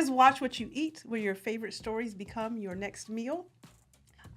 is Watch What You Eat, where your favorite stories become your next meal.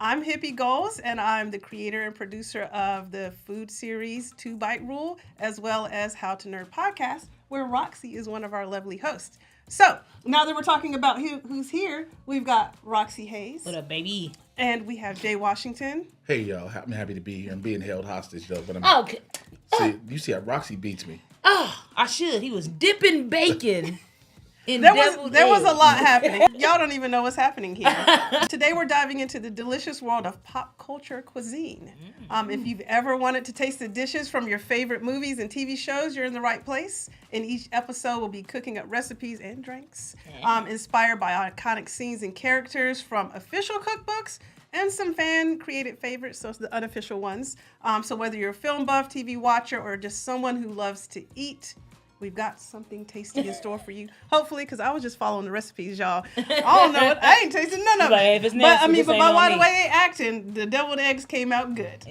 I'm Hippie Goals, and I'm the creator and producer of the food series 2 Bite Rule, as well as How to Nerd podcast, where Roxy is one of our lovely hosts. So, now that we're talking about who's here, we've got Roxxy Haze. What up, baby? And we have Jay Washington. Hey, y'all. I'm happy to be here. I'm being held hostage, though. But Okay. You see how Roxy beats me. Oh, I should. He was dipping bacon in There deviled was a eggs. lot happening. Y'all don't even know what's happening here. Today we're diving into the delicious world of pop culture cuisine. If you've ever wanted to taste the dishes from your favorite movies and TV shows, you're in the right place. In each episode, we'll be cooking up recipes and drinks inspired by iconic scenes and characters from official cookbooks and some fan-created favorites, so the unofficial ones. So whether you're a film buff, TV watcher, or just someone who loves to eat, we've got something tasty in store for you. Hopefully, because I was just following the recipes, y'all. I don't know. I ain't tasting none of it. Like, if it's nasty, but by the way they acting, the deviled eggs came out good.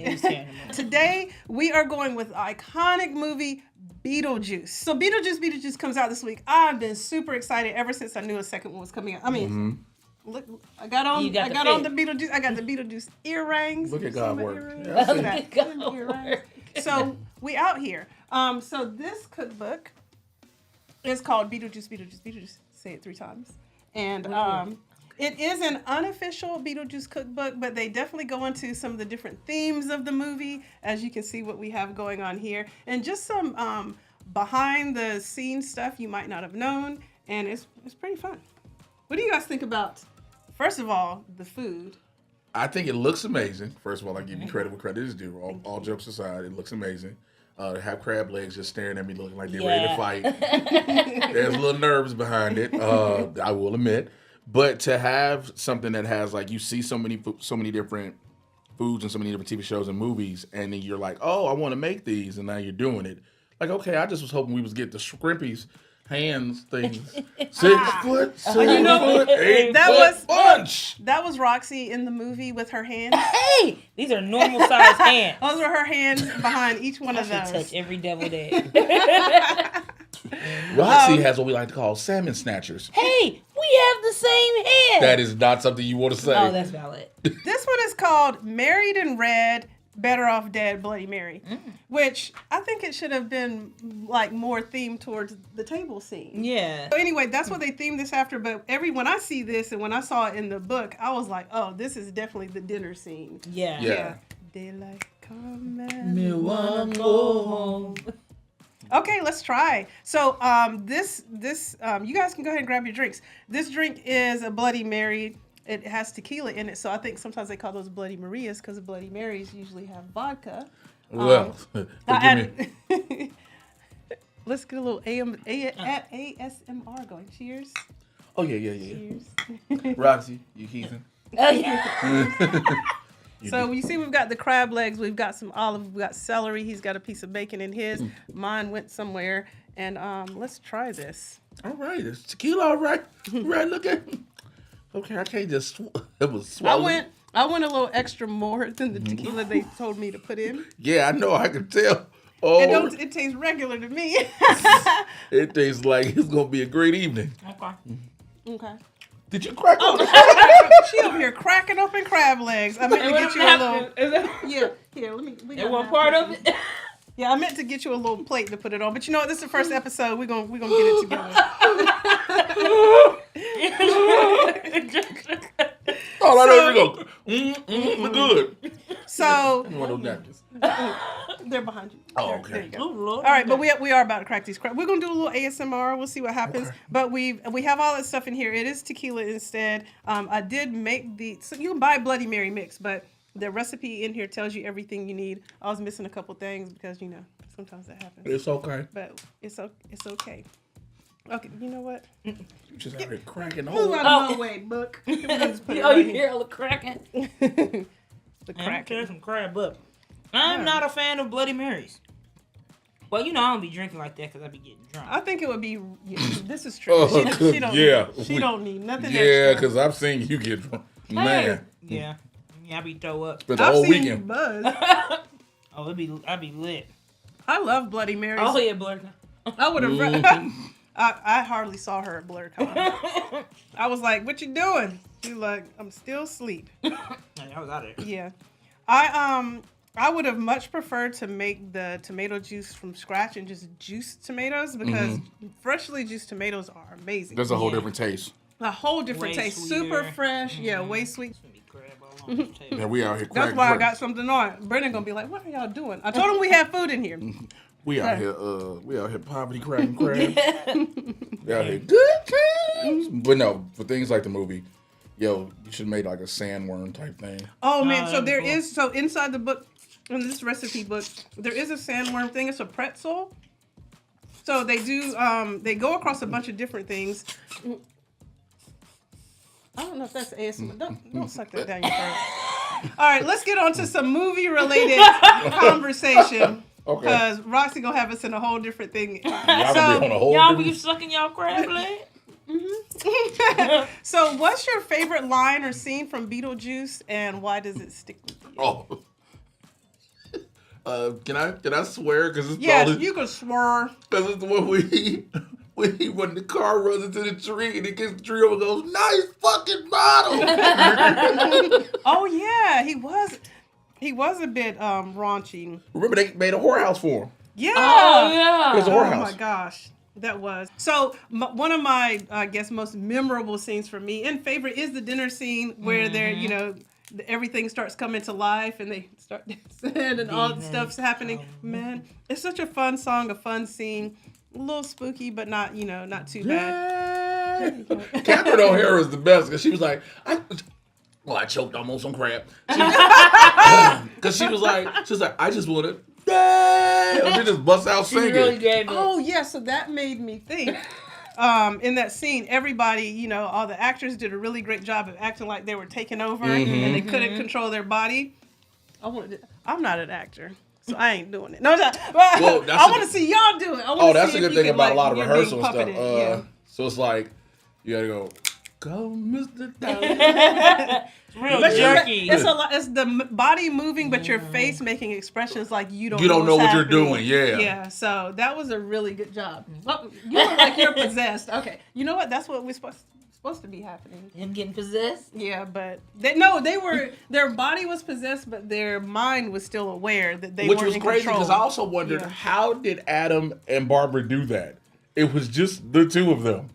Today, we are going with the iconic movie Beetlejuice. So Beetlejuice comes out this week. I've been super excited ever since I knew a second one was coming out. I mean, look, I got on the Beetlejuice. I got the Beetlejuice earrings. Look at God work. Earrings. So we out here. So this cookbook is called Beetlejuice. Say it 3 times. And it is an unofficial Beetlejuice cookbook, but they definitely go into some of the different themes of the movie, as you can see what we have going on here, and just some behind the scenes stuff you might not have known, and it's pretty fun. What do you guys think about, first of all, the food? I think it looks amazing. First of all, I give you credit where credit is due. All jokes aside, it looks amazing. To have crab legs just staring at me looking like they're ready to fight. There's a little nerves behind it, I will admit. But to have something that has, like, you see so many different foods and so many different TV shows and movies, and then you're like, oh, I want to make these, and now you're doing it. Like, okay, I just was hoping we was get the Shrimpy's hands things. 6 foot, 7 foot, 8 foot bunch. That was Roxy in the movie with her hands. Hey, these are normal sized hands. Those were her hands behind each one of those. Touch every deviled egg. Roxy has what we like to call salmon snatchers. Hey, we have the same hands. That is not something you want to say. Oh, that's valid. This one is called Married in Red, Better Off Dead, Bloody Mary, which I think it should have been like more themed towards the table scene. Yeah. So anyway, that's what they themed this after. But when I see this and when I saw it in the book, I was like, oh, this is definitely the dinner scene. Yeah. Daylight come and Me wanna go home. Okay, let's try. So this you guys can go ahead and grab your drinks. This drink is a Bloody Mary. It has tequila in it, so I think sometimes they call those Bloody Marias because the Bloody Marys usually have vodka. Well, let's get a little ASMR going. Cheers. Oh, yeah. Cheers. Roxy, you heathen. Oh, yeah. So you see we've got the crab legs, we've got some olive, we've got celery, he's got a piece of bacon in his. Mine went somewhere. And let's try this. All right, it's tequila, all right. Right, look at it. Okay, I can't just it was swallowed. I went a little extra more than the tequila they told me to put in. Yeah, I know, I can tell. Oh, It tastes regular to me. It tastes like it's gonna be a great evening. Okay. Did you crack open? She over here cracking open crab legs. I meant to get you a little. Yeah, here, let me. It one part of it. Yeah, I meant to get you a little plate to put it on, but you know what? This is the first episode. We're gonna get it together. Oh, I know you go. Good. So One of those napkins. they're behind you. Oh, okay. There you go. All right, but we are about to crack these crab. We're gonna do a little ASMR. We'll see what happens. Okay. But we have all that stuff in here. It is tequila instead. I did make so you can buy Bloody Mary mix, but the recipe in here tells you everything you need. I was missing a couple things because sometimes that happens. It's okay. But it's okay. Okay, you know what? You just out here cracking Move holes. out of my way, book. You hear all the cracking? The crack. Tear some crab up. I'm not a fan of Bloody Marys. Well, I don't be drinking like that because I be getting drunk. I think it would be. This is true. She don't need nothing extra. Yeah, because I've seen you get drunk. Man. Yeah, I be throw up. But the whole seen weekend. You buzz. I be lit. I love Bloody Marys. Oh yeah, Bloody. I would have. I hardly saw her at BlurCon. I was like, "What you doing?" She was like, "I'm still asleep." I was out there. Yeah, I would have much preferred to make the tomato juice from scratch and just juice tomatoes because freshly juiced tomatoes are amazing. There's a whole different taste. A whole different Way taste, sweeter. super fresh. Yeah, way sweet. It's gonna be crab all on this table. Yeah, we out here. That's why I got something on. Brendan gonna be like, "What are y'all doing?" I told him we have food in here. We out here. We out here poverty cracking crabs. We out here good times. But no, for things like the movie, yo, you should have made like a sandworm type thing. Oh man, so that'd there be cool. is inside the book, in this recipe book, there is a sandworm thing. It's a pretzel. So they do they go across a bunch of different things. I don't know if that's ASMR. Don't suck that down your throat. All right, let's get on to some movie related conversation. Okay. Because Roxy gonna have us in a whole different thing. Y'all gonna be on a whole Y'all different- be sucking y'all crab leg? So what's your favorite line or scene from Beetlejuice and why does it stick with you? Oh. Can I swear? Because it's Yes, probably, you can swear. because it's the one when the car runs into the tree and it gets the tree over and goes, "Nice fucking model." Oh yeah, he was a bit raunchy. Remember they made a whorehouse for him. Yeah. Oh, yeah. It was a Oh whorehouse. my gosh, that was so. One of my, I guess, most memorable scenes for me and favorite is the dinner scene where they're, everything starts coming to life and they start dancing and all the stuff's happening. Man, it's such a fun song, a fun scene, a little spooky, but not, not too bad. Catherine O'Hara is the best because she was like, I choked almost on crab. Because she was like, I just want to. And she just busts out She singing. really gave it. Oh yeah, so that made me think. In that scene, everybody, all the actors did a really great job of acting like they were taking over and they couldn't control their body. I'm not an actor, so I ain't doing it. No, Well, I want to see y'all do it. That's a good thing about a lot of rehearsal stuff. Yeah. So it's like, you gotta go, Mr. Dollar. Real But jerky. it's a lot. It's the body moving, but your face making expressions like you don't know what's what you're happening. doing. Yeah. Yeah. So that was a really good job. Oh, you look like you're possessed. Okay. You know what? That's what we're supposed to be happening. Him getting possessed? Yeah, but their body was possessed, but their mind was still aware that they Which weren't was in crazy control. because I also wondered, Yeah. how did Adam and Barbara do that? It was just the two of them.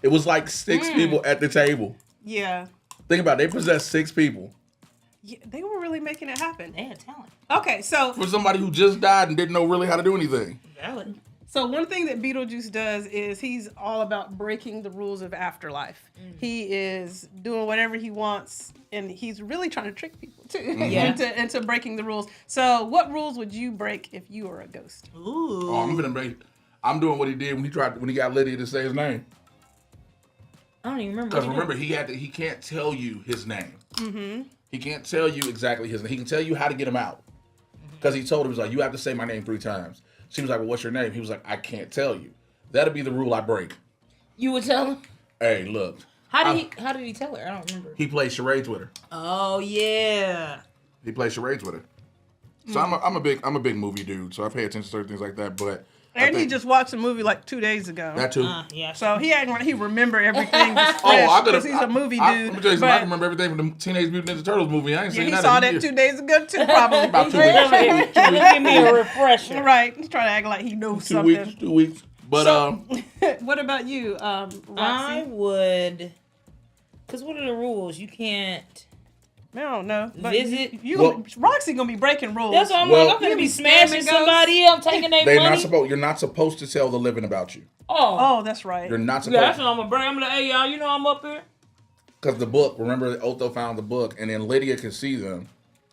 It was like 6 people at the table. Yeah. Think about it. They possessed 6 people. Yeah, they were really making it happen. They had talent. Okay, so For somebody who just died and didn't know really how to do anything. Valid. one thing that Beetlejuice does is he's all about breaking the rules of Afterlife. He is doing whatever he wants, and he's really trying to trick people too into breaking the rules. So, what rules would you break if you were a ghost? Ooh. Oh, I'm doing what he did when he got Lydia to say his name. I don't even remember. Because remember, he can't tell you his name. Mm-hmm. He can't tell you exactly his name. He can tell you how to get him out. Because he told her, he was like, you have to say my name 3 times. She was like, well, what's your name? He was like, I can't tell you. That'll be the rule I break. You would tell him? Hey, look. How did he tell her? I don't remember. He plays charades with her. Oh yeah. He plays charades with her. So I'm a big movie dude, so I pay attention to certain things like that. But And he just watched a movie like 2 days ago. that too. Yeah. So he acting like he remember everything just Oh, I fresh could because he's a movie dude. Let me tell you something. I but can remember everything from the Teenage Mutant Ninja Turtles movie. I ain't yeah, seen he that. saw in that years. 2 days ago too, probably. About 2 weeks. Give me a refresher. Right. He's trying to act like he knows 2 something. weeks. 2 weeks. But What about you, I Roxy? would. Cause what are the rules? You can't. I don't know. But Visit. Roxy gonna be breaking rules. That's what I'm Well- like. I'm gonna You be be smashing scamming somebody. I'm taking their money. you're not supposed to tell the living about you. Oh. Oh, that's right. You're not Yeah, supposed that's what I'm gonna bring. I'm like, hey y'all, you know I'm up here. because the book. Remember, Otho found the book, and then Lydia could see them,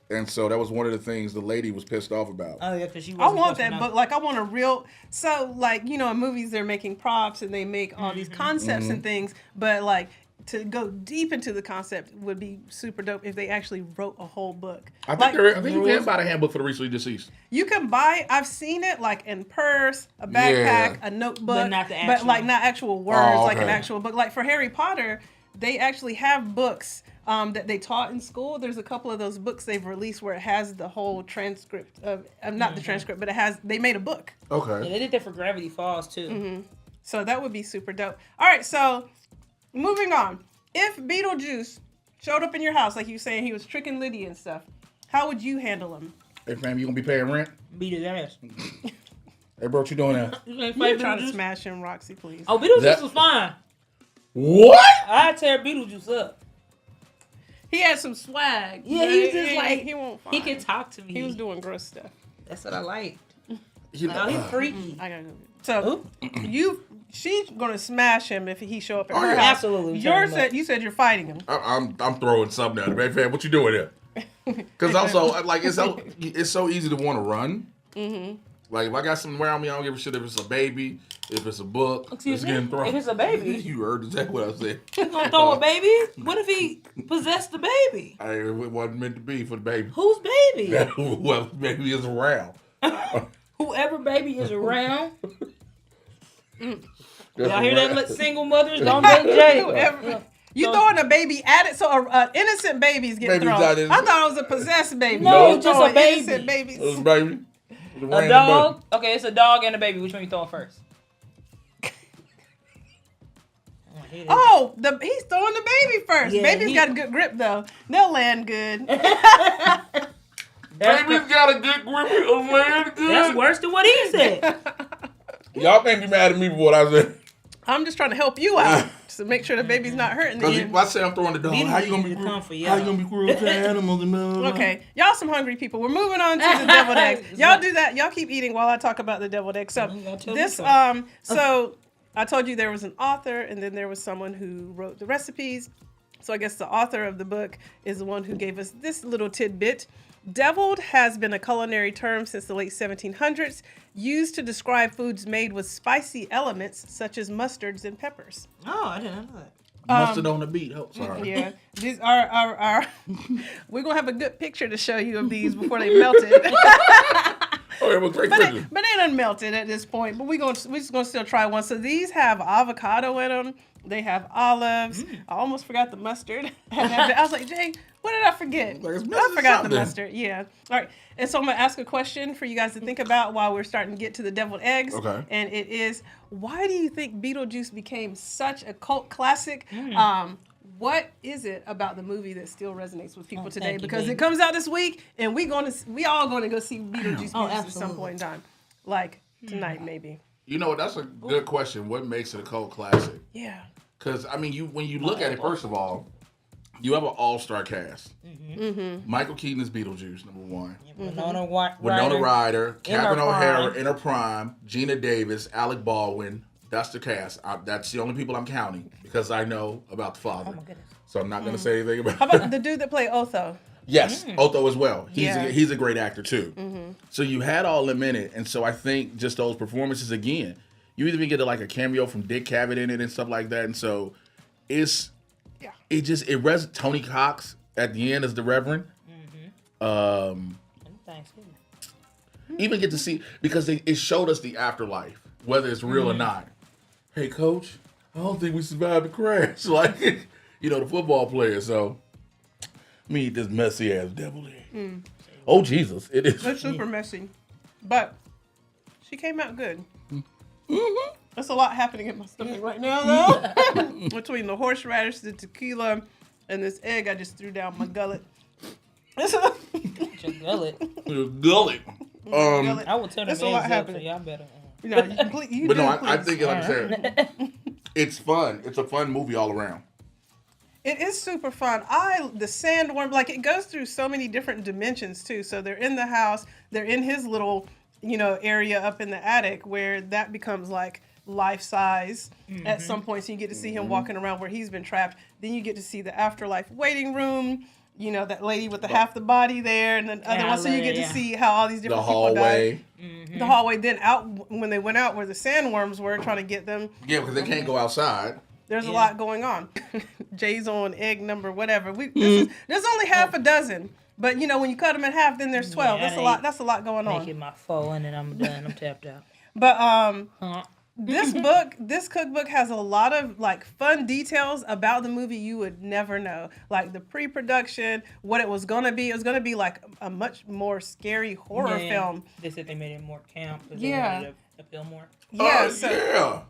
and so that was one of the things the lady was pissed off about. Oh yeah, cause she. I want that book. Like, I want a real. So, like, in movies they're making props and they make all these concepts and things, but like to go deep into the concept would be super dope if they actually wrote a whole book. I think you can buy the handbook for the recently deceased. You can buy. I've seen it like in purse, a backpack, a notebook, But not the actual- like not actual words, Oh, like an okay. actual book. Like for Harry Potter, they actually have books that they taught in school. There's a couple of those books they've released where it has the whole transcript of not the transcript, but they made a book. Okay. Yeah, they did that for Gravity Falls too. So that would be super dope. All right, so moving on. If Beetlejuice showed up in your house, like you were saying, he was tricking Lydia and stuff, how would you handle him? Hey, fam, you gonna be paying rent? Beat his ass. Hey, bro, what you doing now? You You're trying to smash him, Roxy, please. Oh, Beetlejuice was fine. What? I'd tear Beetlejuice up. He had some swag. Yeah, he's just he won't he can talk to me. He was doing gross stuff. That's what I liked. You No, he's freaky. I gotta go. So she's gonna smash him if he show up at her yeah. house. Absolutely. You said you're fighting him. I'm throwing something at him. Hey, fam, what you doing there? Because also, like, it's so easy to want to run. Mm-hmm. Like, if I got something around me, I don't give a shit if it's a baby, if it's a book. Excuse it's me? getting thrown. If it's a baby? You heard exactly what I said. You gonna throw a baby? What if he possessed the baby? It wasn't meant to be for the baby. Whose baby? Well, baby is around. Whoever baby is around. That's Y'all hear around. that? Single mothers don't make Jay. You throwing a baby at it, so an innocent baby's getting Baby's thrown. not innocent. I thought it was a possessed baby. No, You just throwing a baby. Innocent babies. It was a baby. It was A random dog? Okay, it's a dog and a baby. Which one you throwing first? Oh, he's throwing the baby first. Yeah, Baby's got a good grip though. They'll land good. Baby's got a good grip of land good. That's worse than what he said. Y'all can't be mad at me for what I said. I'm just trying to help you out to make sure the baby's not hurting. Because if I say I'm throwing the dog, how you gonna be cruel? How you gonna be cruel to animals? Okay, y'all some hungry people. We're moving on to the deviled eggs. Y'all do that. Y'all keep eating while I talk about the deviled eggs. So so I told you there was an author, and then there was someone who wrote the recipes. So I guess the author of the book is the one who gave us this little tidbit. Deviled has been a culinary term since the late 1700s, used to describe foods made with spicy elements such as mustards and peppers. Oh, I didn't know that. Mustard on the beat. Oh, sorry. Yeah, these are we're gonna have a good picture to show you of these before they melted. Oh, it was great But picture. they done melted at this point. But we're just gonna still try one. So these have avocado in them. They have olives. I almost forgot the mustard. I was like, Jay, what did I forget? Like, I forgot the something. mustard. Yeah. All right. And so I'm gonna ask a question for you guys to think about while we're starting to get to the deviled eggs. Okay. And it is, why do you think Beetlejuice became such a cult classic? What is it about the movie that still resonates with people today? thank you, Because baby. it comes out this week, and we all gonna go see Beetlejuice Oh, at some absolutely. point in time, like tonight maybe. You know, that's a good question. What makes it a cult classic? Yeah. Because, I mean, when you look at it, first of all, you have an all-star cast. Michael Keaton is Beetlejuice, number one. Winona Ryder, Catherine O'Hara in her prime, Gina Davis, Alec Baldwin. That's the cast. That's the only people I'm counting because I know about the father. Oh, my goodness. So I'm not going to say anything about How about the dude that played Otho? Yes, Otho as well. Yeah. He's a great actor too. So you had all them in it, and so I think just those performances again. You even get like a cameo from Dick Cavett in it and stuff like that, and so Tony Cox at the end as the Reverend. Even get to see because it showed us the afterlife, whether it's real or not. Hey, Coach, I don't think we survived the crash. Like, the football player. So, let me eat this messy ass devil egg. Oh, Jesus. It is. It's super messy. But she came out good. There's a lot happening in my stomach right now, though. Between the horseradish, the tequila, and this egg I just threw down my gullet. Your gullet. Gullet. I will tell them There's a lot eggs up, so happening. y'all better. But no, I think, like I said, it's fun. It's a fun movie all around. It is super fun. The sandworm, like it goes through so many different dimensions too. So they're in the house, they're in his little, area up in the attic where that becomes like life size at some point. So you get to see him walking around where he's been trapped. Then you get to see the afterlife waiting room. That lady with the half the body there, and then other one. So you get to see how all these different people died. The hallway. Then out when they went out where the sandworms were trying to get them. Yeah, because they can't go outside. There's a lot going on. Jay's on egg number whatever. There's only half a dozen, but when you cut them in half, then there's 12. That's a lot. That's a lot going on. Make it my 4 and then I'm done. I'm tapped out. But this cookbook has a lot of like fun details about the movie you would never know. Like the pre-production, what it was gonna be. It was gonna be like a much more scary horror film. They said they made it more camp. Yeah. appeal more. Yeah.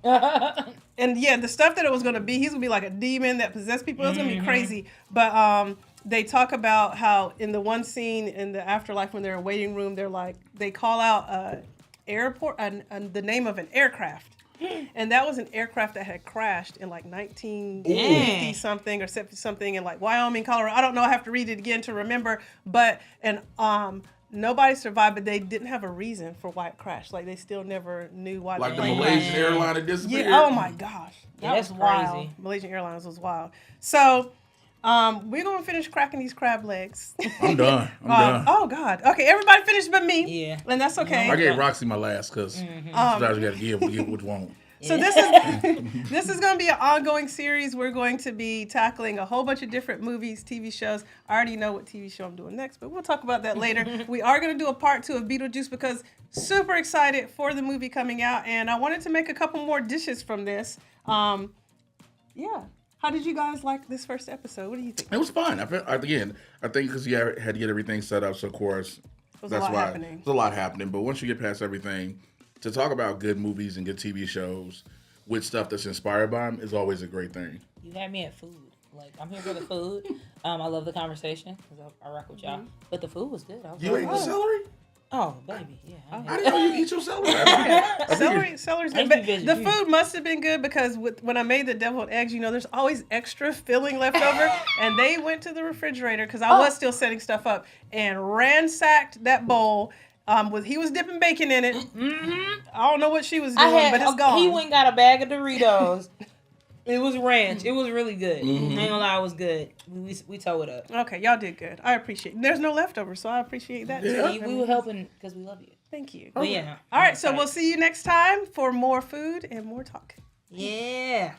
Yeah. And yeah, the stuff that it was gonna be, he's gonna be like a demon that possessed people. It was gonna be crazy. But they talk about how in the one scene in the Afterlife when they're in a waiting room, they're like they call out airport the name of an aircraft. And that was an aircraft that had crashed in like 1950 something or 70 something in like Wyoming, Colorado. I don't know. I have to read it again to remember. But nobody survived, but they didn't have a reason for why it crashed. Like they still never knew why. Like the the plane Malaysian crashed. airline that disappeared. Yeah. Oh my gosh, Yeah, that that's was wild. crazy. Malaysian Airlines was wild. So. We're gonna finish cracking these crab legs. I'm done. I'm done. Oh God. Okay, everybody finished but me. Yeah. And that's okay. I gave Roxy my last because sometimes you got to give what you want. So this is going to be an ongoing series. We're going to be tackling a whole bunch of different movies, TV shows. I already know what TV show I'm doing next, but we'll talk about that later. We are going to do a part 2 of Beetlejuice because super excited for the movie coming out, and I wanted to make a couple more dishes from this. Yeah. How did you guys like this first episode? What do you think? It was fun. I think because you had to get everything set up, so of course There's a lot happening. There's a lot happening. But once you get past everything, to talk about good movies and good TV shows with stuff that's inspired by them is always a great thing. You had me at food. Like, I'm here for the food. I love the conversation because I rock with y'all. But the food was good. You ate the celery? Oh, baby, yeah. I didn't know you eat your celery. Celery's good. But the food must have been good because when I made the deviled eggs, there's always extra filling left over. And they went to the refrigerator because I was still setting stuff up and ransacked that bowl. He was dipping bacon in it. Mm-hmm. I don't know what she was doing, but it's gone. He went and got a bag of Doritos. It was ranch. It was really good. Mm-hmm. I ain't gonna lie, it was good. We tore it up. Okay, y'all did good. I appreciate it. There's no leftovers, so I appreciate that too. Yeah. We were helping because we love you. Thank you. But yeah. All right, so we'll see you next time for more food and more talk. Yeah.